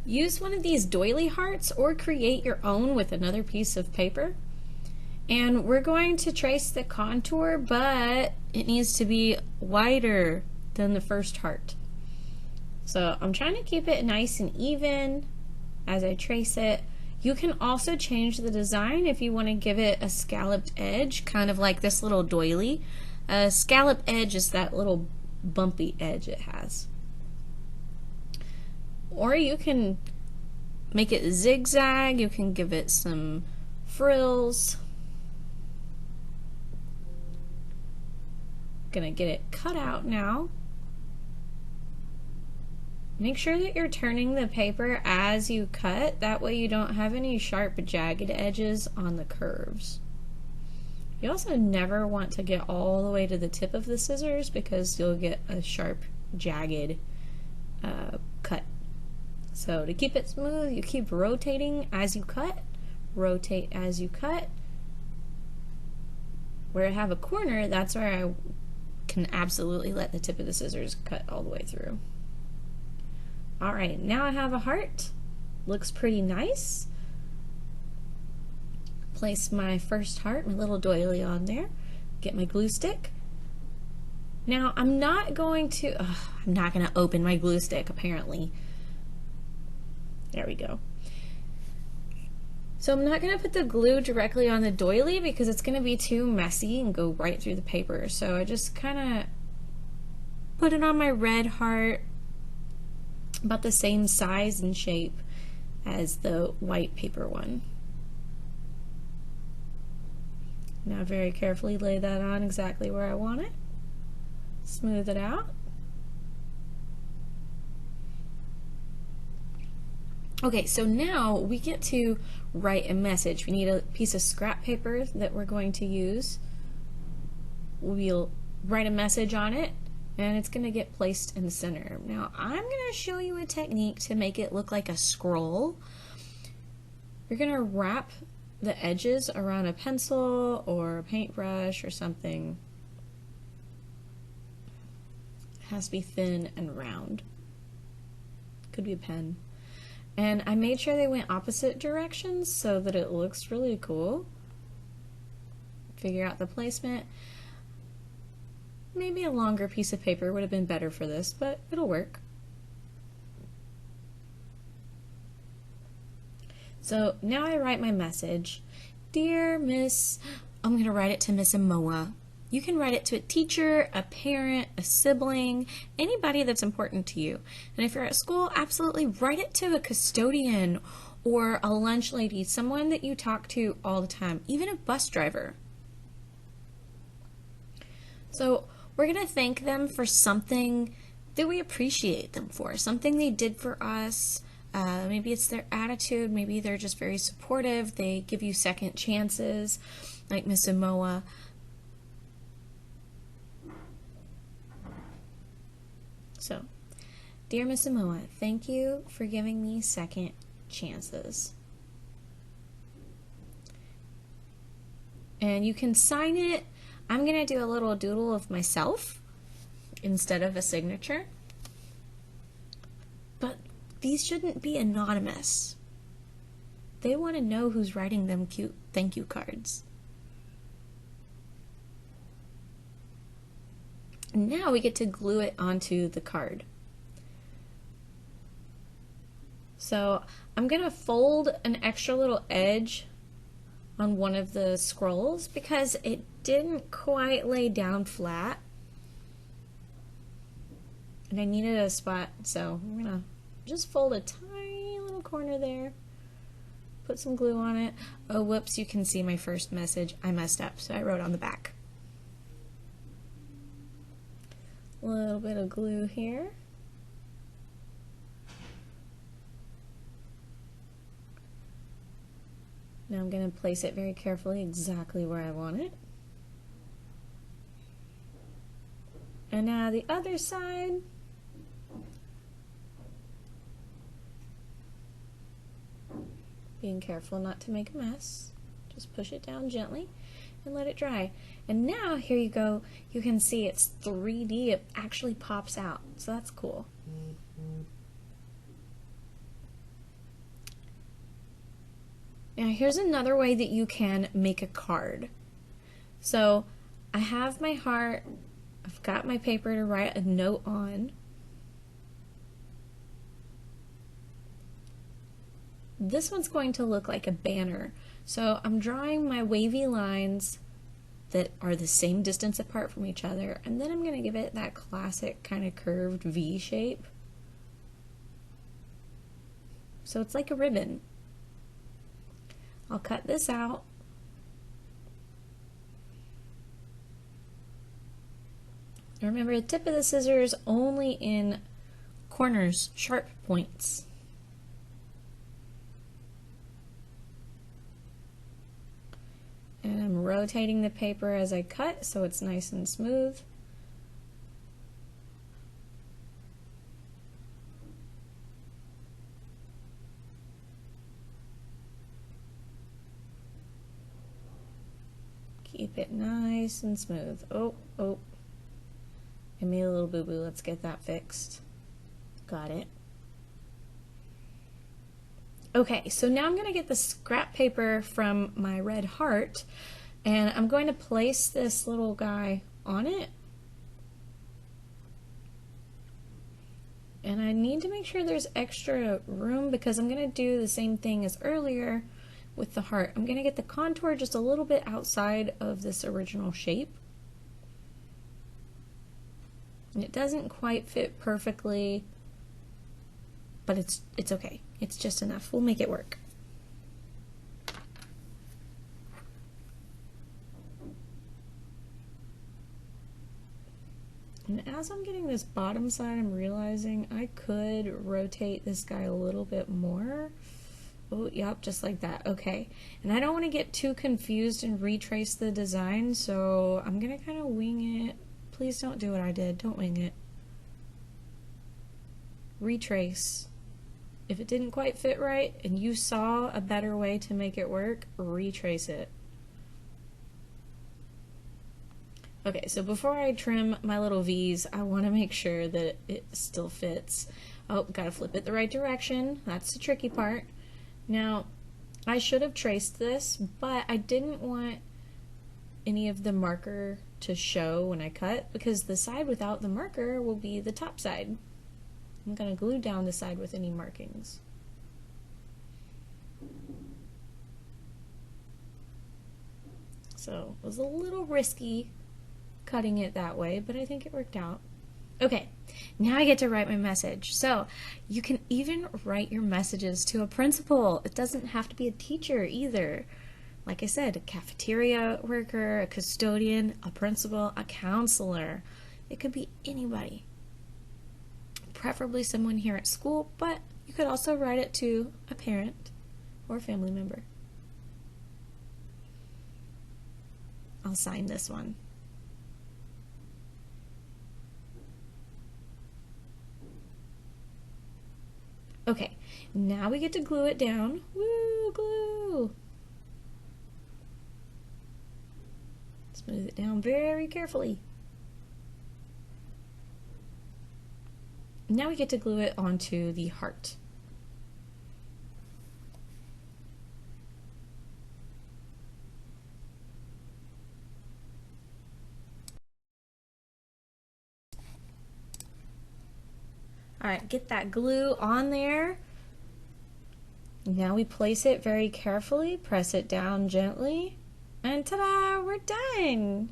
use one of these doily hearts or create your own with another piece of paper. And we're going to trace the contour, but it needs to be wider than the first heart. So I'm trying to keep it nice and even as I trace it. You can also change the design if you want to give it a scalloped edge, kind of like this little doily. A scalloped edge is that little bumpy edge it has. Or you can make it zigzag, you can give it some frills. Gonna get it cut out now. Make sure that you're turning the paper as you cut, that way you don't have any sharp jagged edges on the curves. You also never want to get all the way to the tip of the scissors because you'll get a sharp jagged cut. So to keep it smooth, you keep rotating as you cut, rotate as you cut. Where I have a corner, that's where I can absolutely let the tip of the scissors cut all the way through. Alright, now I have a heart. Looks pretty nice. Place my first heart, my little doily on there. Get my glue stick. Now I'm not going to open my glue stick apparently. There we go. So I'm not going to put the glue directly on the doily because it's going to be too messy and go right through the paper. So I just kind of put it on my red heart, about the same size and shape as the white paper one. Now very carefully lay that on exactly where I want it. Smooth it out. Okay, so now we get to write a message. We need a piece of scrap paper that we're going to use. We'll write a message on it, and it's going to get placed in the center. Now, I'm going to show you a technique to make it look like a scroll. You're going to wrap the edges around a pencil or a paintbrush or something. It has to be thin and round. Could be a pen. And I made sure they went opposite directions so that it looks really cool. Figure out the placement. Maybe a longer piece of paper would have been better for this, but it'll work. So now I write my message. Dear Miss, I'm going to write it to Miss Amoa. You can write it to a teacher, a parent, a sibling, anybody that's important to you. And if you're at school, absolutely write it to a custodian or a lunch lady, someone that you talk to all the time, even a bus driver. So we're going to thank them for something that we appreciate them for, something they did for us. Maybe it's their attitude, maybe they're just very supportive, they give you second chances, like Miss Amoa. So, dear Miss Amoa, thank you for giving me second chances. And you can sign it. I'm going to do a little doodle of myself instead of a signature. But these shouldn't be anonymous. They want to know who's writing them cute thank you cards. Now we get to glue it onto the card. So I'm going to fold an extra little edge on one of the scrolls because it didn't quite lay down flat. And I needed a spot, so I'm going to just fold a tiny little corner there. Put some glue on it. Oh, whoops, you can see my first message. I messed up, so I wrote on the back. A little bit of glue here. Now I'm going to place it very carefully exactly where I want it. And now the other side. Being careful not to make a mess. Just push it down gently and let it dry. And now, here you go, you can see it's 3D, it actually pops out, so that's cool. Now here's another way that you can make a card. So I have my heart, I've got my paper to write a note on. This one's going to look like a banner. So I'm drawing my wavy lines that are the same distance apart from each other, and then I'm going to give it that classic kind of curved V shape. So it's like a ribbon. I'll cut this out. Remember, the tip of the scissors only in corners, sharp points. And I'm rotating the paper as I cut so it's nice and smooth. Keep it nice and smooth. Oh, I made a little boo-boo. Let's get that fixed. Got it. Okay, so now I'm going to get the scrap paper from my red heart, and I'm going to place this little guy on it. And I need to make sure there's extra room because I'm going to do the same thing as earlier with the heart. I'm going to get the contour just a little bit outside of this original shape. And it doesn't quite fit perfectly, but it's okay. It's just enough. We'll make it work. And as I'm getting this bottom side, I'm realizing I could rotate this guy a little bit more. Oh, yep, just like that. Okay. And I don't want to get too confused and retrace the design, so I'm going to kind of wing it. Please don't do what I did. Don't wing it. Retrace. If it didn't quite fit right and you saw a better way to make it work, retrace it. Okay, so before I trim my little V's, I want to make sure that it still fits. Oh, gotta flip it the right direction. That's the tricky part. Now, I should have traced this, but I didn't want any of the marker to show when I cut because the side without the marker will be the top side. I'm going to glue down the side with any markings. So it was a little risky cutting it that way, but I think it worked out. Okay, now I get to write my message. So you can even write your messages to a principal. It doesn't have to be a teacher either. Like I said, a cafeteria worker, a custodian, a principal, a counselor. It could be anybody. Preferably someone here at school, but you could also write it to a parent or a family member. I'll sign this one. Okay, now we get to glue it down. Woo, glue! Smooth it down very carefully. Now we get to glue it onto the heart. All right, get that glue on there. Now we place it very carefully, press it down gently, and ta-da, we're done.